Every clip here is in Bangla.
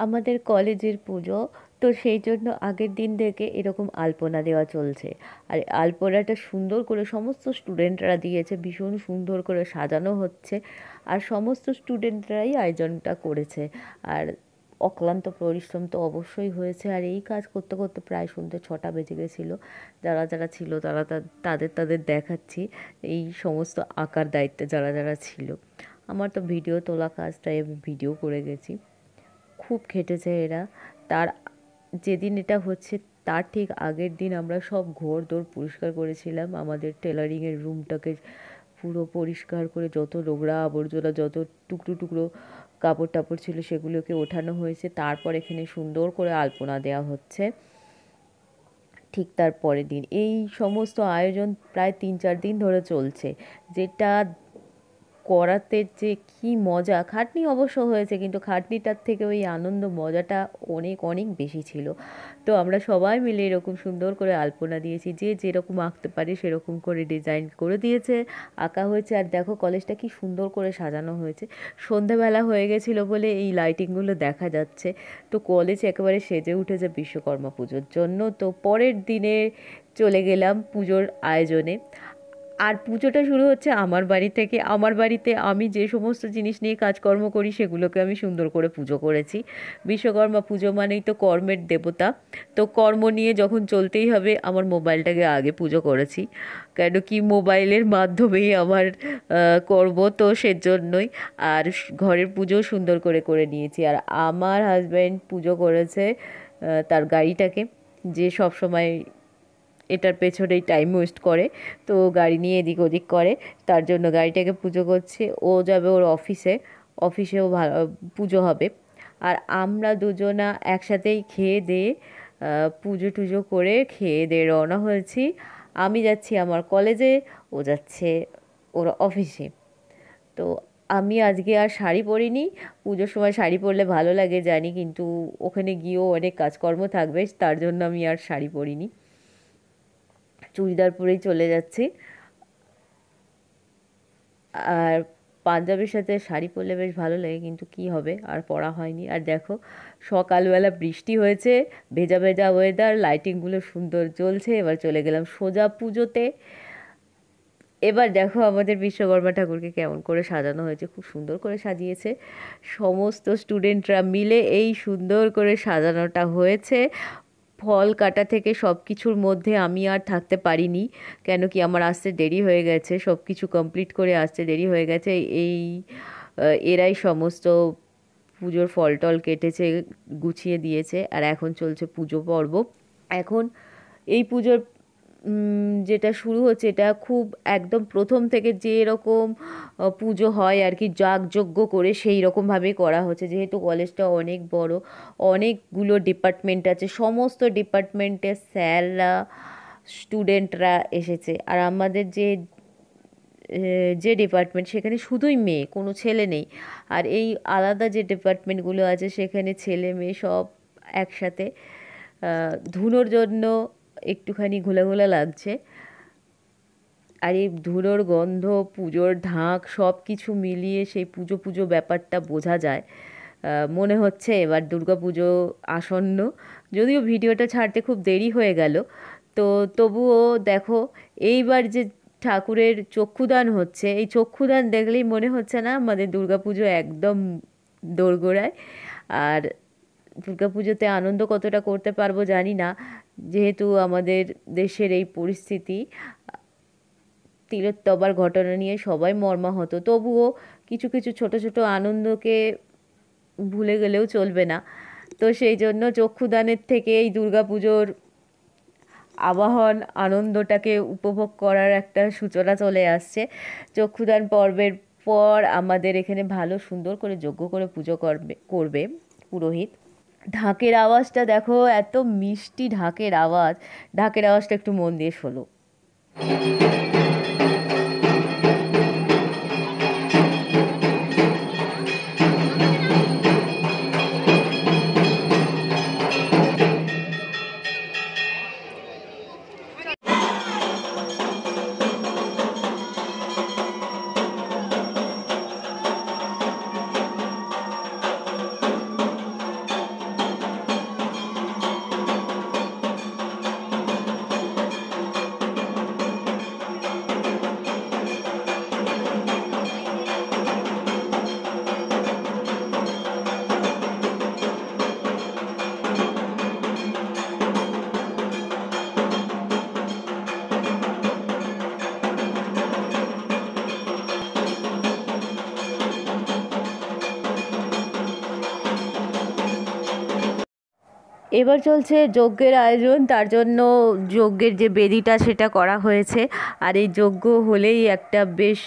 আমাদের কলেজের পুজো, তো সেই জন্য আগের দিন থেকে এরকম আলপনা দেওয়া চলছে। আর আলপনাটা সুন্দর করে সমস্ত স্টুডেন্টরা দিয়েছে, ভীষণ সুন্দর করে সাজানো হচ্ছে। আর সমস্ত স্টুডেন্টরাই আয়োজনটা করেছে। আর অক্লান্ত পরিশ্রম তো অবশ্যই হয়েছে। আর এই কাজ করতে করতে প্রায় সন্ধ্যে 6টা বেজে গেছিলো। যারা যারা ছিল তারা তাদের তাদের দেখাচ্ছি এই সমস্ত আঁকার দায়িত্বে যারা যারা ছিল। আমার তো ভিডিও তোলা কাজটাই আমি ভিডিও করে গেছি। খুব খেটেছে এরা। তার যেদিন এটা হচ্ছে তার ঠিক আগের দিন আমরা সব ঘরদোর পরিষ্কার করেছিলাম, আমাদের টেলারিংয়ের রুমটাকে পুরো পরিষ্কার করে যত নোংরা আবর্জনা, যত টুকরো টুকরো কাপড় টাপড় ছিল সেগুলোকে ওঠানো হয়েছে। তারপর এখানে সুন্দর করে আলপনা দেওয়া হচ্ছে। ঠিক তার পরের দিন এই সমস্ত আয়োজন প্রায় 3-4 দিন ধরে চলছে। যেটা করাতে যে কি মজা, খাটনি অবশ্য হয়েছে, কিন্তু খাটনিটার থেকে ওই আনন্দ মজাটা অনেক অনেক বেশি ছিল। তো আমরা সবাই মিলে এরকম সুন্দর করে আলপনা দিয়েছি, যে যেরকম আঁকতে পারে সেরকম করে ডিজাইন করে দিয়েছে, আঁকা হয়েছে। আর দেখো কলেজটা কি সুন্দর করে সাজানো হয়েছে। সন্ধেবেলা হয়ে গেছিলো বলে এই লাইটিংগুলো দেখা যাচ্ছে। তো কলেজ একেবারে সেজে উঠেছে বিশ্বকর্মা পুজোর জন্য। তো পরের দিনে চলে গেলাম পুজোর আয়োজনে। আর পুজোটা শুরু হচ্ছে আমার বাড়ি থেকে। আমার বাড়িতে আমি যে সমস্ত জিনিস নিয়ে কাজকর্ম করি সেগুলোকে আমি সুন্দর করে পুজো করেছি। বিশ্বকর্মা পুজো মানেই তো কর্মের দেবতা। তো কর্ম নিয়ে যখন চলতেই হবে, আমার মোবাইলটাকে আগে পুজো করেছি। কেন কি মোবাইলের মাধ্যমেই আমার কর্ম, তো সেজন্যই। আর ঘরের পুজো সুন্দর করে করে নিয়েছি। আর আমার হাজব্যান্ড পুজো করেছে তার গাড়িটাকে, যে সব সময় এটার পেছনেই টাইম ওয়েস্ট করে, তো গাড়ি নিয়ে এদিক ওদিক করে। তার জন্য গাড়িটাকে পুজো করছে। ও যাবে ওর অফিসে, অফিসেও ভালো পুজো হবে। আর আমরা দুজনা একসাথেই খেয়ে দিয়ে পুজো টুজো করে খেয়ে দিয়ে রওনা হয়েছি। আমি যাচ্ছি আমার কলেজে, ও যাচ্ছে ওর অফিসে। তো আমি আজকে আর শাড়ি পরিনি। পুজোর সময় শাড়ি পরলে ভালো লাগে জানি, কিন্তু ওখানে গিয়েও অনেক কাজকর্ম থাকবে, তার জন্য আমি আর শাড়ি পরিনি, চুড়িদার পরেই চলে যাচ্ছি। আর পাঞ্জাবির সাথে শাড়ি পরলে বেশ ভালো লাগে, কিন্তু কি হবে, আর পরা হয়নি। আর দেখো সকালবেলা বৃষ্টি হয়েছে, ভেজা ভেজা ওয়েদার, লাইটিংগুলো সুন্দর জ্বলছে। এবার চলে গেলাম সোজা পুজোতে। এবার দেখো আমাদের বিশ্বকর্মা ঠাকুরকে কেমন করে সাজানো হয়েছে, খুব সুন্দর করে সাজিয়েছে। সমস্ত স্টুডেন্টরা মিলে এই সুন্দর করে সাজানোটা হয়েছে। ফল কাটা থেকে সব কিছুর মধ্যে আমি আর থাকতে পারিনি, কেন কি আমার আসতে দেরি হয়ে গেছে, সব কিছু কমপ্লিট করে আসতে দেরি হয়ে গেছে। এই এরাই সমস্ত পুজোর ফল টল কেটেছে, গুছিয়ে দিয়েছে। আর এখন চলছে পুজো পর্ব। এখন এই পুজোর যেটা শুরু হচ্ছে, এটা খুব একদম প্রথম থেকে যেরকম পুজো হয় আর কি, যাগযজ্ঞ করে সেই রকমভাবেই করা হচ্ছে। যেহেতু কলেজটা অনেক বড়, অনেকগুলো ডিপার্টমেন্ট আছে, সমস্ত ডিপার্টমেন্টের স্যাররা স্টুডেন্টরা এসেছে। আর আমাদের যে ডিপার্টমেন্ট সেখানে শুধুই মেয়ে, কোনো ছেলে নেই। আর এই আলাদা যে ডিপার্টমেন্টগুলো আছে সেখানে ছেলে মেয়ে সব একসাথে। ধুনোর জন্য একটুখানি ঘোলা ঘোলা লাগছে। আর এই ধুলোর গন্ধ, পুজোর ঢাক, সব কিছু মিলিয়ে সেই পুজো পুজো ব্যাপারটা বোঝা যায়। মনে হচ্ছে এবার দুর্গা পুজো আসন্ন। যদিও ভিডিওটা ছাড়তে খুব দেরি হয়ে গেল, তো তবুও দেখো এইবার যে ঠাকুরের চক্ষুদান হচ্ছে, এই চক্ষুদান দেখলেই মনে হচ্ছে না আমাদের দুর্গা পুজো একদম দোরগোড়ায়। আর দুর্গা পুজোতে আনন্দ কতটা করতে পারবো জানি না, যেহেতু আমাদের দেশের এই পরিস্থিতি। তিলোত্তমার ঘটনা নিয়ে সবাই মর্মাহত, তবুও কিছু কিছু ছোট ছোট আনন্দকে ভুলে গেলেও চলবে না। তো সেই জন্য চক্ষুদানের থেকে এই দুর্গাপুজোর আবাহন আনন্দটাকে উপভোগ করার একটা সূচনা চলে আসছে। চক্ষুদান পর্বের পর আমাদের এখানে ভালো সুন্দর করে যজ্ঞ করে পুজো করবে পুরোহিত। ঢাকের আওয়াজটা দেখো, এত মিষ্টি ঢাকের আওয়াজ। ঢাকের আওয়াজটা একটু মন দিয়ে শোনো। এবার চলছে যজ্ঞের আয়োজন, তার জন্য যজ্ঞের যে বেদিটা সেটা করা হয়েছে। আর এই যজ্ঞ হলেই একটা বেশ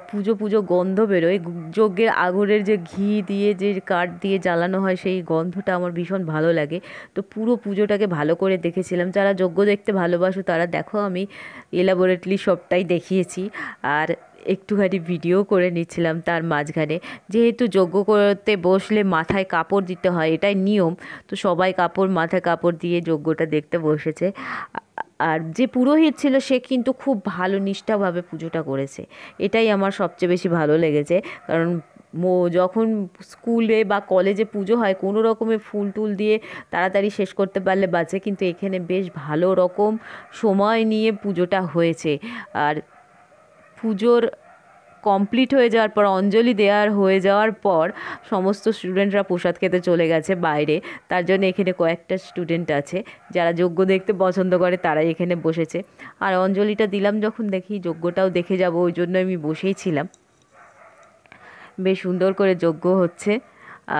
পুজো পুজো গন্ধ বেরোয়। যজ্ঞের আগুনের যে ঘি দিয়ে যে কাঠ দিয়ে জ্বালানো হয় সেই গন্ধটা আমার ভীষণ ভালো লাগে। তো পুরো পুজোটাকে ভালো করে দেখেছিলাম। যারা যজ্ঞ দেখতে ভালোবাসো তারা দেখো, আমি এলাবোরেটলি সবটাই দেখিয়েছি। আর একটুখানি ভিডিও করে নিচ্ছিলাম তার মাঝখানে। যেহেতু যজ্ঞ করতে বসলে মাথায় কাপড় দিতে হয়, এটাই নিয়ম। তো সবাই মাথায় কাপড় দিয়ে যজ্ঞটা দেখতে বসেছে। আর যে পুরোহিত ছিল সে কিন্তু খুব ভালো নিষ্ঠাভাবে পুজোটা করেছে। এটাই আমার সবচেয়ে বেশি ভালো লেগেছে। কারণ যখন স্কুলে বা কলেজে পুজো হয় কোনো রকমে ফুল টুল দিয়ে তাড়াতাড়ি শেষ করতে পারলে বাঁচে, কিন্তু এখানে বেশ ভালো রকম সময় নিয়ে পুজোটা হয়েছে। আর পুজোর কমপ্লিট হয়ে যাওয়ার পর, অঞ্জলি দেওয়ার হয়ে যাওয়ার পর সমস্ত স্টুডেন্টরা প্রসাদ খেতে চলে গেছে বাইরে। তার জন্য এখানে কয়েকটা স্টুডেন্ট আছে যারা যজ্ঞ দেখতে পছন্দ করে, তারাই এখানে বসেছে। আর অঞ্জলিটা দিলাম যখন, দেখি যজ্ঞটাও দেখে যাব, ওই জন্য আমি বসেই ছিলাম। বেশ সুন্দর করে যজ্ঞ হচ্ছে।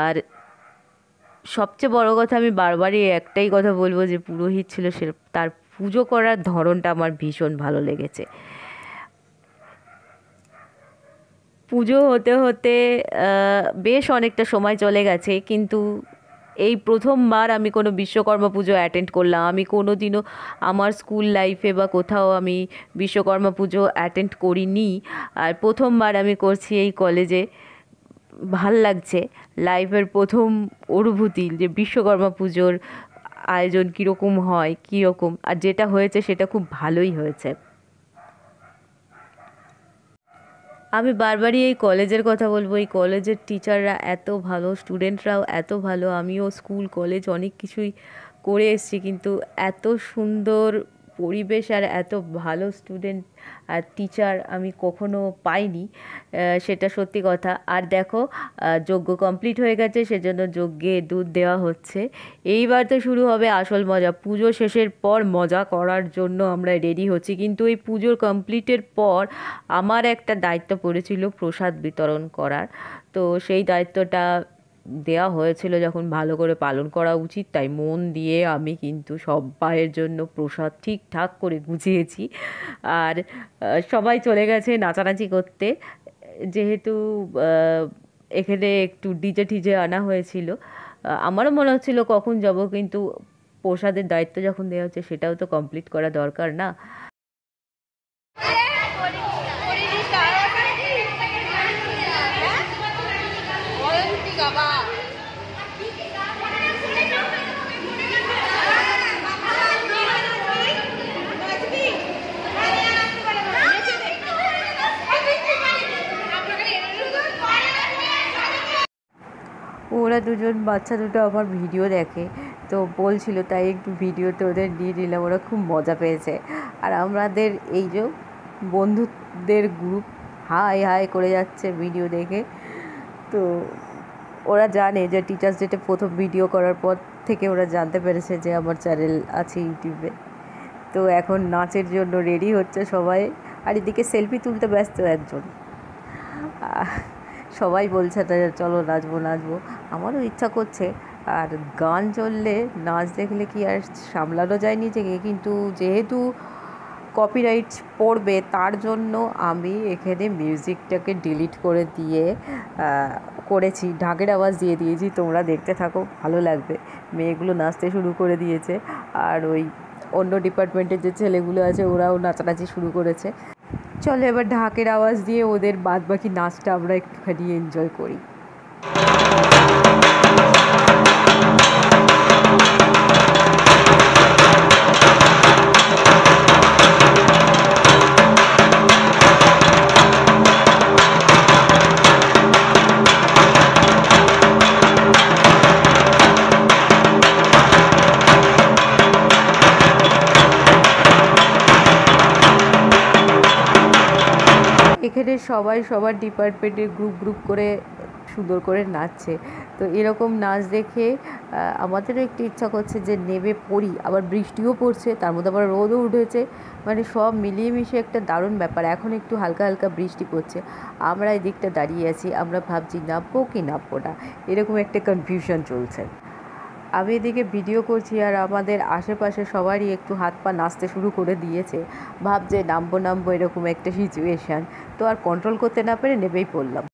আর সবচেয়ে বড় কথা, আমি বারবারই একটাই কথা বলবো, যে পুরোহিত ছিল সে, তার পুজো করার ধরনটা আমার ভীষণ ভালো লেগেছে। পুজো হতে হতে বেশ অনেকটা সময় চলে গেছে, কিন্তু এই প্রথমবার আমি কোনো বিশ্বকর্মা পুজো অ্যাটেন্ড করলাম। আমি কোনো দিনও আমার স্কুল লাইফে বা কোথাও আমি বিশ্বকর্মা পুজো অ্যাটেন্ড করিনি। আর প্রথমবার আমি করছি এই কলেজে। ভাল লাগছে, লাইফের প্রথম অনুভূতি যে বিশ্বকর্মা পুজোর আয়োজন কীরকম হয়, কীরকম। আর যেটা হয়েছে সেটা খুব ভালোই হয়েছে। আমি বারবারই এই কলেজের কথা বলবো। এই কলেজের টিচাররা এত ভালো, স্টুডেন্টরাও এত ভালো। আমিও স্কুল কলেজ অনেক কিছুই করে এসেছি, কিন্তু এত সুন্দর পরিবেশ আর এত ভালো স্টুডেন্ট আর টিচার আমি কখনো পাইনি, সেটা সত্যি কথা। আর দেখো, যজ্ঞ কমপ্লিট হয়ে গেছে, সেজন্য যজ্ঞে দুধ দেওয়া হচ্ছে। এইবার তো শুরু হবে আসল মজা। পুজো শেষের পর মজা করার জন্য আমরা রেডি হচ্ছি, কিন্তু এই পুজোর কমপ্লিটের পর আমার একটা দায়িত্ব পড়েছিল প্রসাদ বিতরণ করার। তো সেই দায়িত্বটা দেওয়া হয়েছিল যখন, ভালো করে পালন করা উচিত, তাই মন দিয়ে আমি কিন্তু সবাইয়ের জন্য প্রসাদ ঠিকঠাক করে গুছিয়েছি। আর সবাই চলে গেছে নাচানাচি করতে। যেহেতু এখানে একটু ডিজে টিজে আনা হয়েছিল, আমারও মনে হচ্ছিল কখন যাব, কিন্তু প্রসাদের দায়িত্ব যখন দেওয়া হচ্ছে সেটাও তো কমপ্লিট করা দরকার না। ওরা দুজন বাচ্চা দুটো আমার ভিডিও দেখে, তো বলছিল, তাই একটু ভিডিওতে ওদের নিয়ে নিলাম। ওরা খুব মজা পেয়েছে। আর আমাদের এই যে বন্ধুদের গ্রুপ হাই হাই করে যাচ্ছে ভিডিও দেখে। তো ওরা জানে যে টিচার্স ডেতে প্রথম ভিডিও করার পর থেকে ওরা জানতে পেরেছে যে আমার চ্যানেল আছে ইউটিউবে। তো এখন নাচের জন্য রেডি হচ্ছে সবাই। আর এদিকে সেলফি তুলতে ব্যস্ত একজন। সবাই বলছে চলো নাচবো নাচবো, আমারও ইচ্ছা করছে। আর গান চললে নাচ দেখলে কি আর সামলানো যায় নিজেকে, কিন্তু যেহেতু কপিরাইট পড়বে তার জন্য আমি এখানে মিউজিকটাকে ডিলিট করে দিয়ে করেছি, ঢাকের আওয়াজ দিয়ে দিয়েছি। তোমরা দেখতে থাকো, ভালো লাগবে। মেয়েগুলো নাচতে শুরু করে দিয়েছে, আর ওই অন্য ডিপার্টমেন্টের যে ছেলেগুলো আছে ওরাও নাচানাচি শুরু করেছে। চলো এবার ঢাকের আওয়াজ দিয়ে ওদের বাদবাকি নাচটা আমরা একটুখানি এনজয় করি। এখানে সবাই সবার ডিপার্টমেন্টের গ্রুপ গ্রুপ করে সুন্দর করে নাচছে। তো এরকম নাচ দেখে আমাদেরও একটু ইচ্ছা করছে যে নেমে পড়ি। আবার বৃষ্টিও পড়ছে, তার মধ্যে আবার রোদও উঠেছে, মানে সব মিলিয়ে মিশিয়ে একটা দারুণ ব্যাপার। এখন একটু হালকা হালকা বৃষ্টি পড়ছে, আমরা এই দিকটা দাঁড়িয়ে আছি, আমরা ভাবছি নামবো কি নামবো না, এরকম একটা কনফিউশন চলছে। আমি এদিকে ভিডিও করছি আর আমাদের আশেপাশে সবারই একটু হাত পা নাচতে শুরু করে দিয়েছে, ভাবছে নামবো নামবো এরকম একটা সিচুয়েশান। তো আর কন্ট্রোল করতে না পেরে নেমেই পড়লাম।